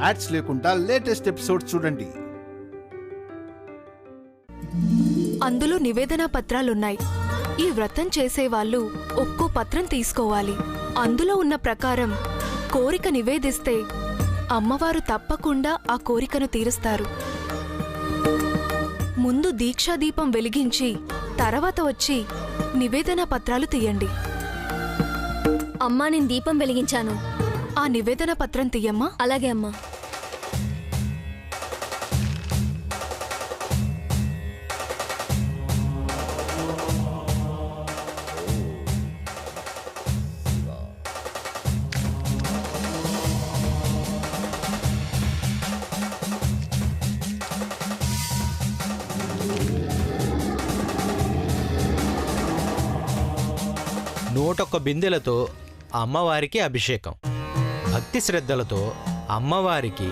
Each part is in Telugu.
యాడ్స్ లేకుండా లేటెస్ట్ ఎపిసోడ్స్ చూడండి. అందులో నివేదన పత్రాలున్నాయి. ఈ వ్రతం చేసేవాళ్ళు ఒక్కో పత్రం తీసుకోవాలి. అందులో ఉన్న ప్రకారం కోరిక నివేదిస్తే అమ్మవారు తప్పకుండా ఆ కోరికను తీరుస్తారు. ముందు దీక్షాదీపం వెలిగించి తర్వాత వచ్చి నివేదన పత్రాలు తీయండి. అమ్మా, నేను దీపం వెలిగించాను. ఆ నివేదన పత్రం తీయమ్మా. అలాగే అమ్మా. నూటొక్క బిందెలతో అమ్మవారికి అభిషేకం. భక్తి శ్రద్ధలతో అమ్మవారికి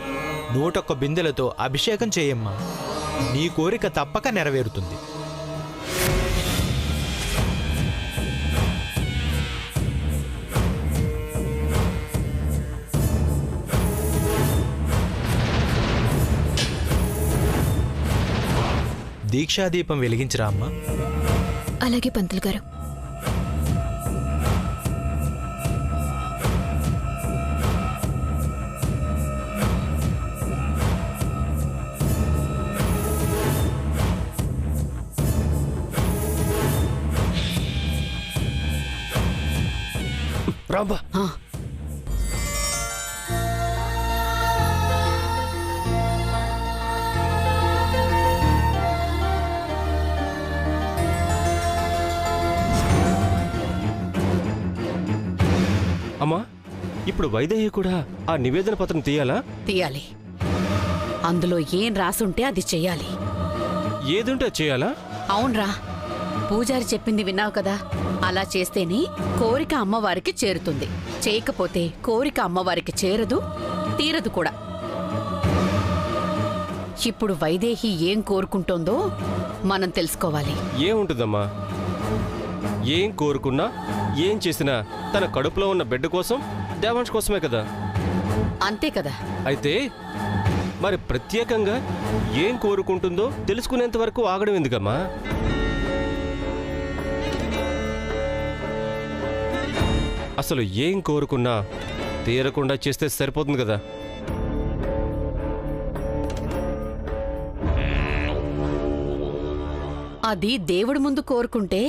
101 బిందెలతో అభిషేకం చేయమ్మా. నీ కోరిక తప్పక నెరవేరుతుంది. దీక్షాదీపం వెలిగించరా అమ్మా. అలాగే పంతులు గారు. రాంబా, అమ్మా, ఇప్పుడు వైదేహి కూడా ఆ నివేదన పత్రం తీయాలా? తీయాలి. అందులో ఏం రాసుంటే అది చెయ్యాలి. ఏదుంటే చేయాలా? అవునరా, పూజారి చెప్పింది విన్నావు కదా. అలా చేస్తేనే కోరిక అమ్మవారికి చేరుతుంది. చేయకపోతే కోరిక అమ్మవారికి చేరదు, తీరదు కూడా. ఇప్పుడు వైదేహి ఏం కోరుకుంటోందో మనం తెలుసుకోవాలి. ఏముంటుందమ్మా, ఏం కోరుకున్నా ఏం చేసినా తన కడుపులో ఉన్న బిడ్డ కోసం, దేవాంశ్ కోసమే కదా. అంతే కదా. అయితే మరి ప్రత్యేకంగా ఏం కోరుకుంటుందో తెలుసుకునేంత వరకు ఆగడం ఎందుకమ్మా? అసలు ఏం కోరుకున్నా తీరకుండా చేస్తే సరిపోతుంది కదా. అది దేవుడి ముందు కోరుకుంటే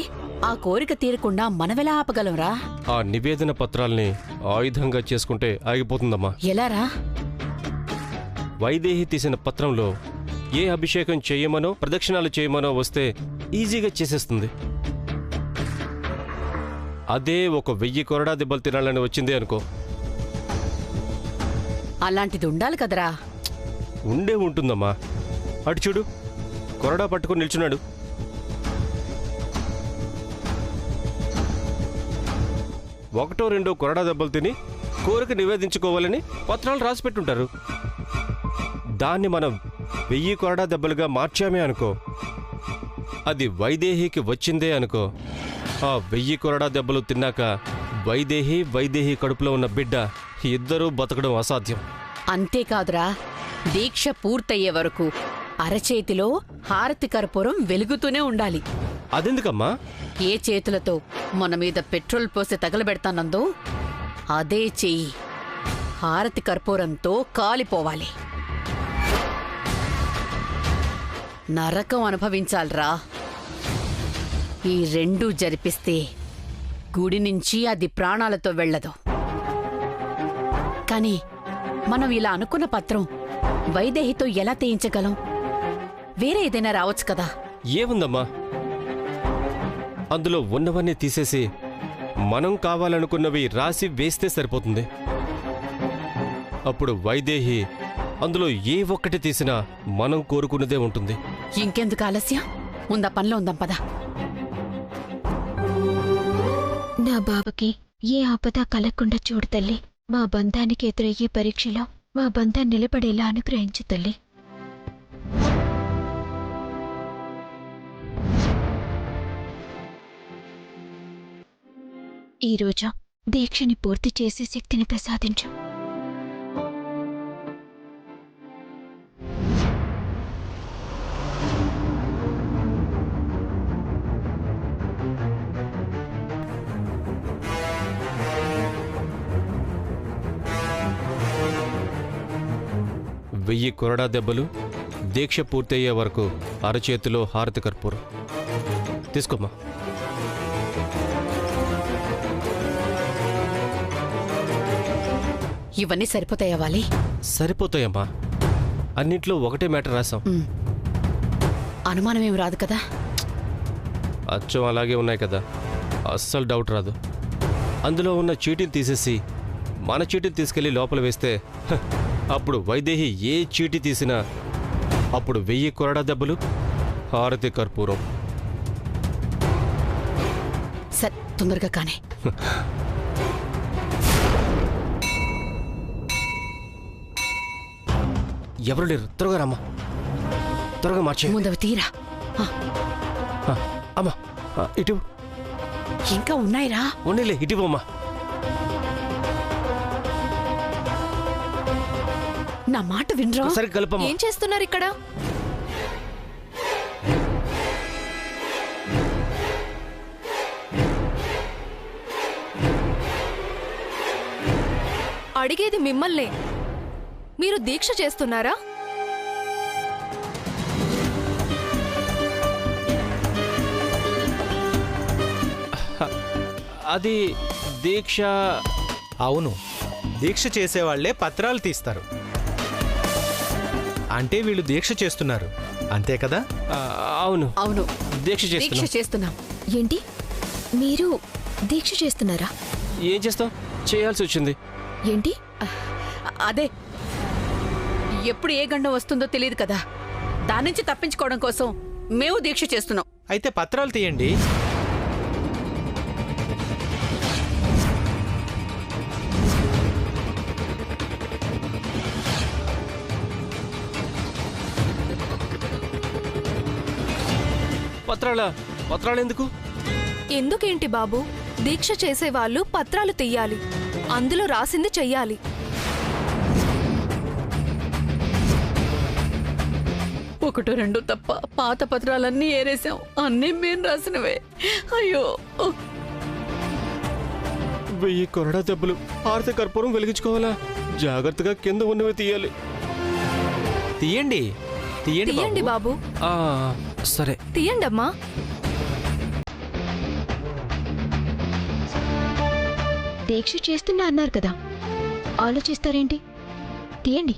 ఆ కోరిక తీరకుండా మనమెలా ఆపగలంరా? ఆ నివేదన పత్రాల్ని ఆయుధంగా చేసుకుంటే ఆగిపోతుందమ్మా. ఎలారా? వైదేహి తీసిన పత్రంలో ఏ అభిషేకం చేయమనో ప్రదక్షిణాలు చేయమనో వస్తే ఈజీగా చేసేస్తుంది. అదే ఒక 1000 కొరడా దెబ్బలు తినాలని వచ్చింది అనుకో. అలాంటిది ఉండాలి కదరా. ఉండే ఉంటుందమ్మా. అటు చూడు, కొరడా పట్టుకుని నిల్చున్నాడు. ఒకటో రెండో కొరడా దెబ్బలు తిని కోరిక నివేదించుకోవాలని పత్రాలు రాసిపెట్టుంటారు. దాన్ని మనం 1000 కొరడా దెబ్బలుగా మార్చామే అనుకో, అది వైదేహికి వచ్చిందే అనుకో. ఆ 1000 కొరడా దెబ్బలు తిన్నాక వైదేహి కడుపులో ఉన్న బిడ్డ ఇద్దరూ బతకడం అసాధ్యం. అంతేకాదురా, దీక్ష పూర్తయ్యే వరకు అరచేతిలో హారతి కర్పూరం వెలుగుతూనే ఉండాలి. అదెందుకమ్మా? ఏ చేతులతో మన మీద పెట్రోల్ పోసి తగలబెడతానందో అదే చెయ్యి హారతి కర్పూరంతో కాలిపోవాలి. నరకం అనుభవించాలరా. ఈ రెండూ జరిపిస్తే గుడి నుంచి అది ప్రాణాలతో వెళ్ళదు. కానీ మనం ఇలా అనుకున్న పత్రం వైదేహితో ఎలా తీయించగలం? వేరే ఏదైనా రావచ్చు కదా. ఏముందమ్మా, అందులో ఉన్నవన్నీ తీసేసి మనం కావాలనుకున్నవి రాసి వేస్తే సరిపోతుంది. అప్పుడు వైదేహి అందులో ఏ ఒక్కటి తీసినా మనం కోరుకున్నదే ఉంటుంది. ఇంకెందుకు ఆలస్యం? ఉందా పనిలో ఉందాం పద. నా బావకి ఏ ఆపద కలగకుండా చూడు తల్లి. మా బంధానికి ఎదురయ్యే పరీక్షలో మా బంధం నిలబడేలా అనుగ్రహించు తల్లి. ఈరోజు దీక్షని పూర్తి చేసే శక్తిని ప్రసాదించు. 1000 కొరడా దెబ్బలు, దీక్ష పూర్తయ్యే వరకు అరచేతిలో హారతి కర్పూరం. తీసుకోమ్మా. ఇవన్నీ సరిపోతాయా వాలి? సరిపోతాయమ్మా. అన్నింట్లో ఒకటే మ్యాటర్ రాసాం. అనుమానం ఏమి రాదు కదా? అచ్చం అలాగే ఉన్నాయి కదా, అస్సలు డౌట్ రాదు. అందులో ఉన్న చీటీని తీసేసి మన చీటీని తీసుకెళ్లి లోపల వేస్తే అప్పుడు వైదేహి ఏ చీటీ తీసినా అప్పుడు 1000 కొరడా దెబ్బలు, హారతి కర్పూరం. సరే, తొందరగా కానీ. ఎవరు లేరు, త్వరగా రమ్మా, త్వరగా మార్చే. ముందవి తీరా. అమ్మా ఇటు ఇంకా ఉన్నాయిరా. ఉండలే, ఇటు పోమ్మా. నా మాట వినరా? సరే కలపమ్మా. ఏం చేస్తున్నారు ఇక్కడ? అడిగేది మిమ్మల్నే. మీరు దీక్ష చేస్తున్నారా? అది దీక్ష. అవును, దీక్ష చేసేవాళ్లే పత్రాలు తీస్తారు. అంటే వీళ్ళు దీక్ష చేస్తున్నారు, అంతే కదా? అవును అవును, దీక్ష దీక్ష చేస్తున్నా. చేస్తున్నాం. ఏంటి మీరు దీక్ష చేస్తున్నారా? ఏం చేస్తాం, చేయాల్సి వచ్చింది. ఏంటి? అదే, ఎప్పుడు ఏ గండం వస్తుందో తెలియదు కదా, దాని నుంచి తప్పించుకోవడం కోసం మేము దీక్ష చేస్తున్నాం. అయితే పత్రాలు తీయండి. పత్రాలు ఎందుకు? ఎందుకేంటి బాబు? దీక్ష చేసేవాళ్ళు పత్రాలు తీయాలి, అందులో రాసింది చెయ్యాలి. ఒకటో రెండో తప్ప పాత పత్రాలన్నీ ఏరేసాం, అన్నీ మేము రాసినవే. అయ్యో, 1000 కొరడా దెబ్బలు, హారతి కర్పూరం వెలిగించుకోవాలా? జాగ్రత్తగా కింద ఉన్నవి తీయాలి. తీయండి తీయండి తీయండి బాబు, సరే. తీయండి అమ్మా. దీక్ష చేస్తున్నా అన్నారు కదా, ఆలోచిస్తారేంటి? తీయండి.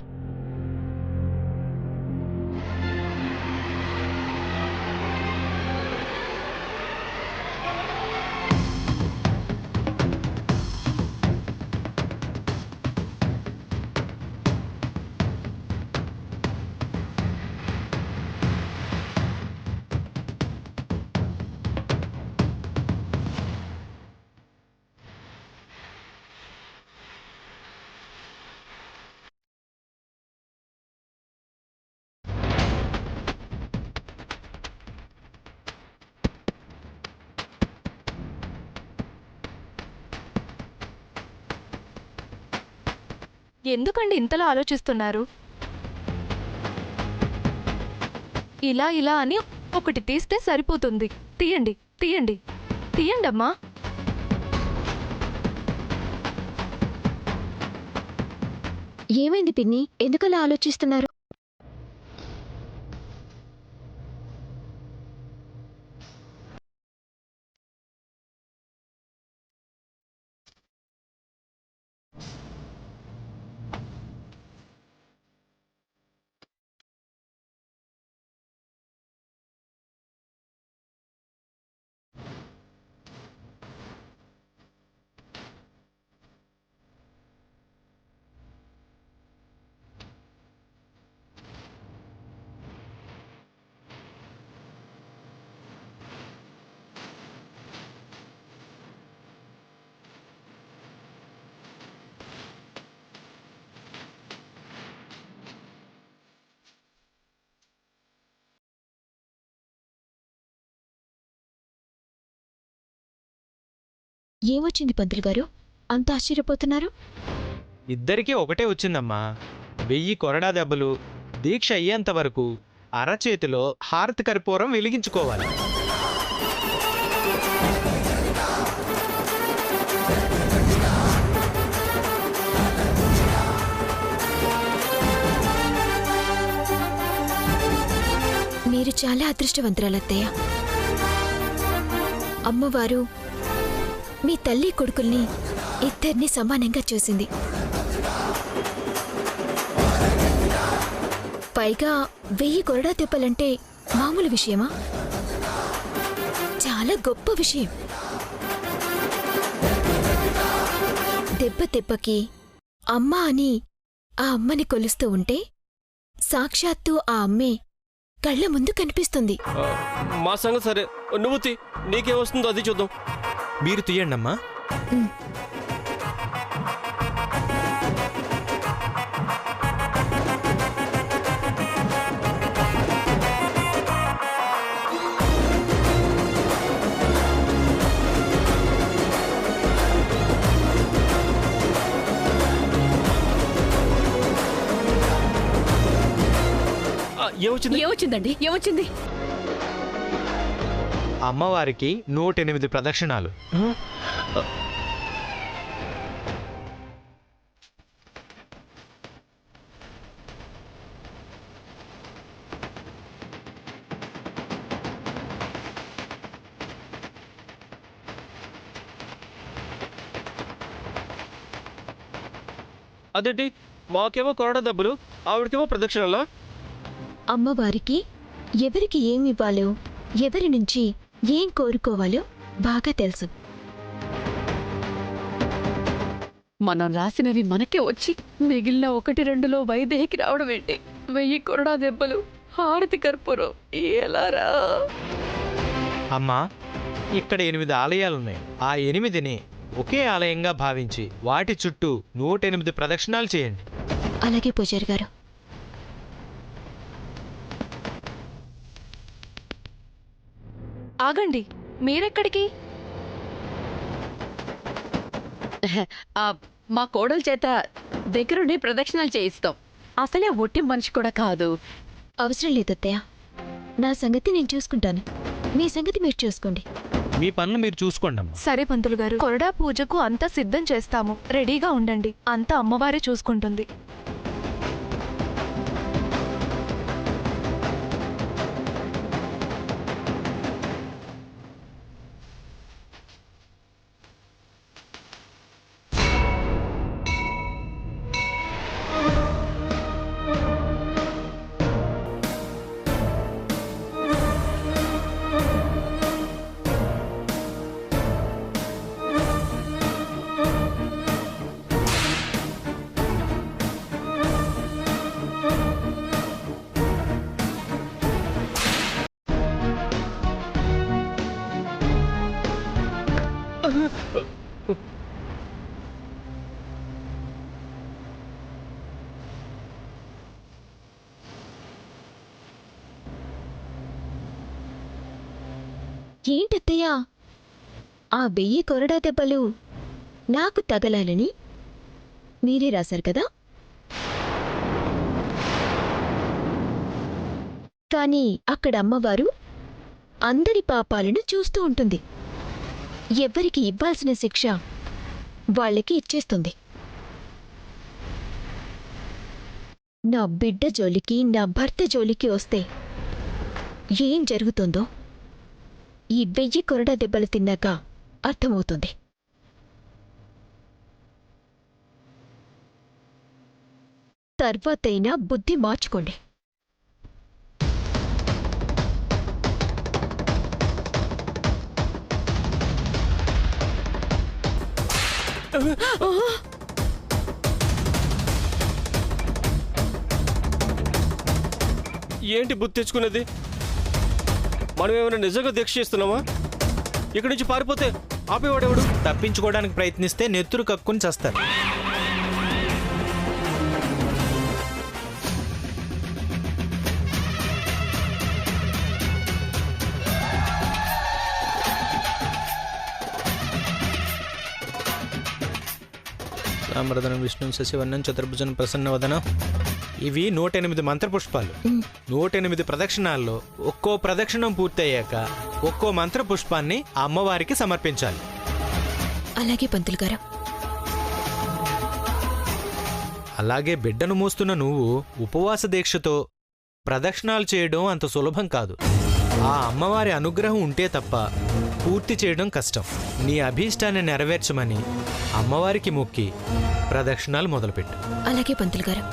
ఎందుకండి ఇంతలా ఆలోచిస్తున్నారు? ఇలా ఇలా అని ఒకటి తీస్తే సరిపోతుంది. తీయండి తీయండి తీయండి అమ్మా. ఏమైంది పిన్ని, ఎందుకలా ఆలోచిస్తున్నారు? ఏమొచ్చింది పంతులు గారు, అంత ఆశ్చర్యపోతున్నారు? ఇద్దరికీ ఒకటే వచ్చిందమ్మా. 1000 కొరడా దెబ్బలు, దీక్ష అయ్యేంత వరకు అరచేతిలో హారతి కర్పూరం వెలిగించుకోవాలి. మీరు చాలా అదృష్టవంతురాలత్తయ్య. అమ్మవారు మీ తల్లి కొడుకుల్ని ఇద్దరిని సమానంగా చూసింది. పైగా 1000 కొరడా దెబ్బలంటే మామూలు విషయమా? చాలా గొప్ప విషయం. దెబ్బ దెబ్బకి అమ్మ అని ఆ అమ్మని కొలుస్తూ ఉంటే సాక్షాత్తు ఆ అమ్మే కళ్ళ ముందు కనిపిస్తుంది. మా సంగతి సరే, నువ్వు తీ, నీకేమొస్తుందో అది చూద్దాం. మీరు తీయండి అమ్మా. ఏమొచ్చింది? ఏమొచ్చిందండి? ఏమొచ్చింది? అమ్మవారికి 108 ప్రదక్షిణాలు. అదేంటి, మాకేమో కొరడా దెబ్బలు, ఆవిడకేమో ప్రదక్షిణలా? అమ్మవారికి ఎవరికి ఏమివ్వాలో, ఎవరి నుంచి ఏం కోరుకోవాలో బాగా తెలుసు. మనం రాసినవి మనకే వచ్చి మిగిలిన 1-2లో వైదేహికి రావడం ఏంటి? 1000 కొరడా దెబ్బలు, హారతి కర్పూరం, ఎలారా? అమ్మా, ఇక్కడ 8 ఆలయాలున్నాయి. ఆ 8ని ఒకే ఆలయంగా భావించి వాటి చుట్టూ 108 ప్రదక్షిణాలు చేయండి. అలాగే పూజారి గారు. ఆగండి, మీరెక్కడికి? మా కోడల చేత దగ్గరుండి ప్రదక్షిణాలు చేయిస్తాం. అసలే ఒట్టి మనిషి కూడా కాదు. అవసరం లేదత్తయ్య, నా సంగతి నేను చూసుకుంటాను. మీ సంగతి మీరు చూసుకోండి. మీ పనులు మీరు చూసుకోండి అమ్మా. సరే పంతులు గారు, కొరడా పూజకు అంతా సిద్ధం చేస్తాము. రెడీగా ఉండండి. అంతా అమ్మవారే చూసుకుంటుంది. ఏంటత్తయ్యా, ఆ 1000 కొరడా దెబ్బలు నాకు తగలాలని మీరే రాశారు కదా? కానీ అక్కడ అమ్మవారు అందరి పాపాలను చూస్తూ ఉంటుంది. ఎవ్వరికి ఇవ్వాల్సిన శిక్ష వాళ్ళకి ఇచ్చేస్తుంది. నా బిడ్డ జోలికి, నా భర్త జోలికి వస్తే ఏం జరుగుతుందో ఈ 1000 కొరడా దెబ్బలు తిన్నాక అర్థమవుతుంది. తర్వాతైనా బుద్ధి మార్చుకోండి. ఏంటి బుద్ధి తెచ్చుకున్నది? మనం ఏమైనా నిజంగా దీక్ష చేస్తున్నామా? ఇక్కడి నుంచి పారిపోతే ఆపేవాడెవడు? తప్పించుకోవడానికి ప్రయత్నిస్తే నెత్తురు కక్కుని చేస్తారు. సాంబ్రదనం విష్ణు శశివర్ణం చతుర్భుజం ప్రసన్నవదనం. ఇవి 108 మంత్రపుష్పాలు. 108 ప్రదక్షిణాల్లో ఒక్కో ప్రదక్షిణం పూర్తయ్యాక ఒక్కో మంత్ర పుష్పాన్ని ఆ అమ్మవారికి సమర్పించాలి. అలాగే పంతులు గారు. అలాగే బిడ్డను మోస్తున్న నువ్వు ఉపవాస దీక్షతో ప్రదక్షిణాలు చేయడం అంత సులభం కాదు. ఆ అమ్మవారి అనుగ్రహం ఉంటే తప్ప పూర్తి చేయడం కష్టం. నీ అభీష్టాన్ని నెరవేర్చమని అమ్మవారికి మొక్కి ప్రదక్షిణాలు మొదలుపెట్టు. అలాగే పంతులు గారు.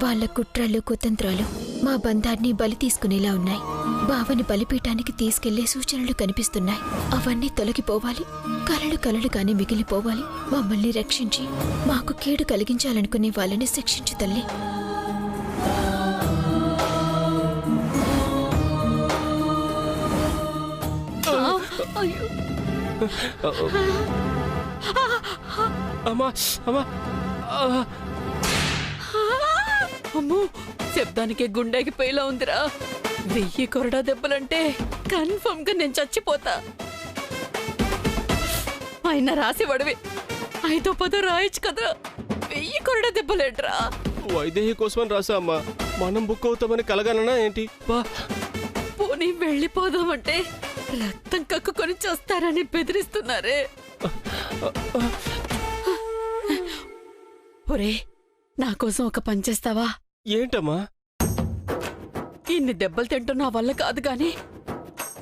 వాళ్ళ కుట్రలు కుతంత్రాలు మా బంధాన్ని బలి తీసుకునేలా ఉన్నాయి. బావని బలిపీఠానికి తీసుకెళ్లే సూచనలు కనిపిస్తున్నాయి. అవన్నీ తొలగిపోవాలి. కలలుగానే మిగిలిపోవాలి. మమ్మల్ని రక్షించి మాకు కీడు కలిగించాలనుకునే వాళ్ళని శిక్షించు తల్లి. అమ్మా అమ్మా అమ్మో, శబ్దానికి గుండెకి పేలా ఉందిరా. 1000 కొరడా దెబ్బలంటే కన్ఫర్మ్ గా నేను చచ్చిపోతా. అయినా రాసి వడవి 5-10 రాయొచ్చు కదా. 1000 కొరడా దెబ్బలేట్రా. వైదేహి కోసమని రాసా అమ్మా. మనం బుక్ అవుతామని కలగలనా ఏంటి? పోనీ వెళ్ళిపోదామంటే రక్తం కక్కుకొని చేస్తారని బెదిరిస్తున్నారే. ఒరే, నా కోసం ఒక పని చేస్తావా? ఏంటమ్మా? ఇన్ని దెబ్బలు తింటూ నా వల్ల కాదు గాని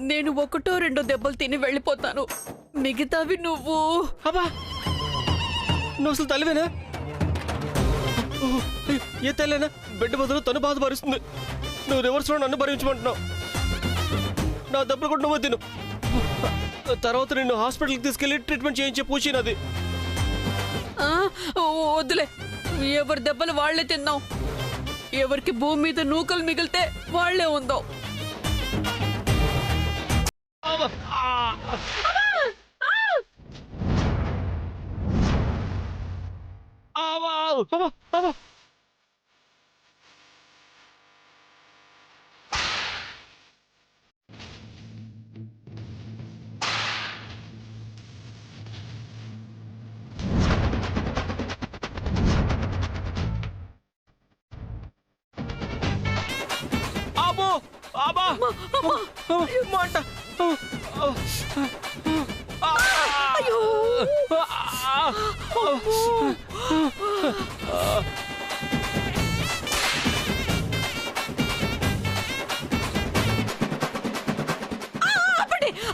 నేను 1-2 దెబ్బలు తిని వెళ్ళిపోతాను. మిగతావి నువ్వు. అబ్బా, నువ్వు అసలు తల్లివేనా? ఏ తల్లేనా? బిడ్డ బదులు తను బాధపరుస్తుంది. నువ్వు రివర్స్లో నన్ను భరించమంటున్నావు. నా దెబ్బలు కూడా నువ్వు తిను. తర్వాత నిన్ను హాస్పిటల్కి తీసుకెళ్లి ట్రీట్మెంట్ చేయించే పూచి నాది. వద్దులే, ఎవరి దెబ్బలు వాళ్లే తిన్నాం. ఎవరికి భూమి మీద నూకలు మిగిలితే వాళ్లే ఉందాం.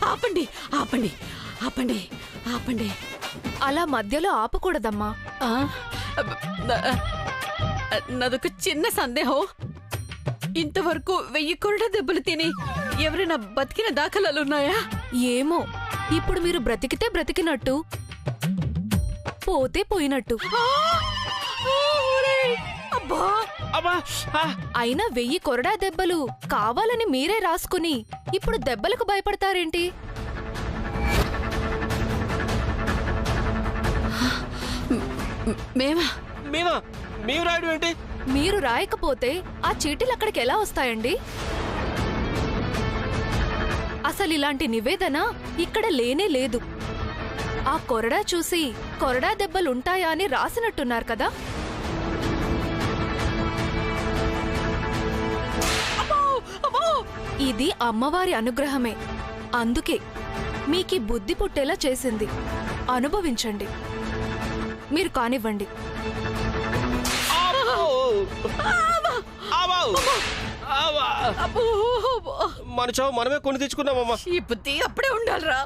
ఆపండి ఆపండి ఆపండి ఆపండి. అలా మధ్యలో ఆపకూడదమ్మా. నాదొక చిన్న సందేహం. ఇంతవరకు 1000 కొరడా దెబ్బలు తిని ఎవరైనా బతికిన దాఖలాలున్నాయా? ఏమో, ఇప్పుడు మీరు బ్రతికితే బ్రతికినట్టు, పోతే పోయినట్టు. అయినా 1000 కొరడా దెబ్బలు కావాలని మీరే రాసుకుని ఇప్పుడు దెబ్బలకు భయపడతారేంటి? మేము రాయడం ఏంటి? మీరు రాయకపోతే ఆ చీటీలు అక్కడికి ఎలా వస్తాయండి? అసలు ఇలాంటి నివేదన ఇక్కడ లేనే లేదు. ఆ కొరడా చూసి కొరడా దెబ్బలుంటాయా అని రాసినట్టున్నారు కదా. ఇది అమ్మవారి అనుగ్రహమే. అందుకే మీకీ బుద్ధి పుట్టేలా చేసింది. అనుభవించండి. మీరు కానివ్వండి. మన చావు మనమే కొని తెచ్చుకున్నామమ్మా. ఈ బుద్ధి అప్పుడే ఉండాలిరా.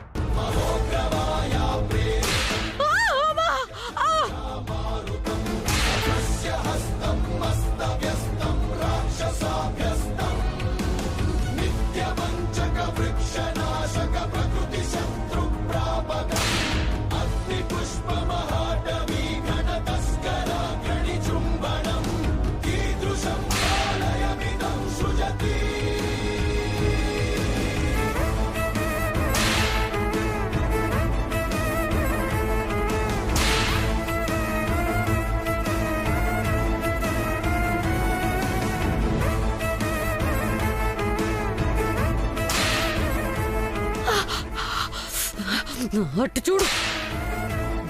అట్టు చూడు,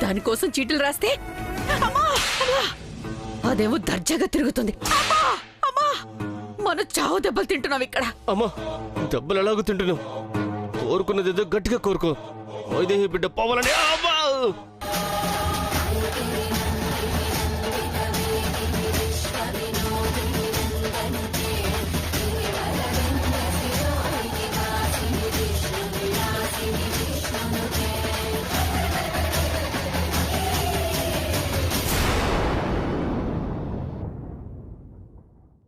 దానికోసం చీటీలు రాస్తే అదేమో దర్జాగా తిరుగుతుంది. మన చావు దెబ్బలు తింటున్నావు ఇక్కడ. అమ్మా, దెబ్బలు ఎలాగో తింటున్నావు. కోరుకున్నది ఏదో గట్టిగా కోరుకో. వైదేహి బిడ్డ పోవాలని. వద్దు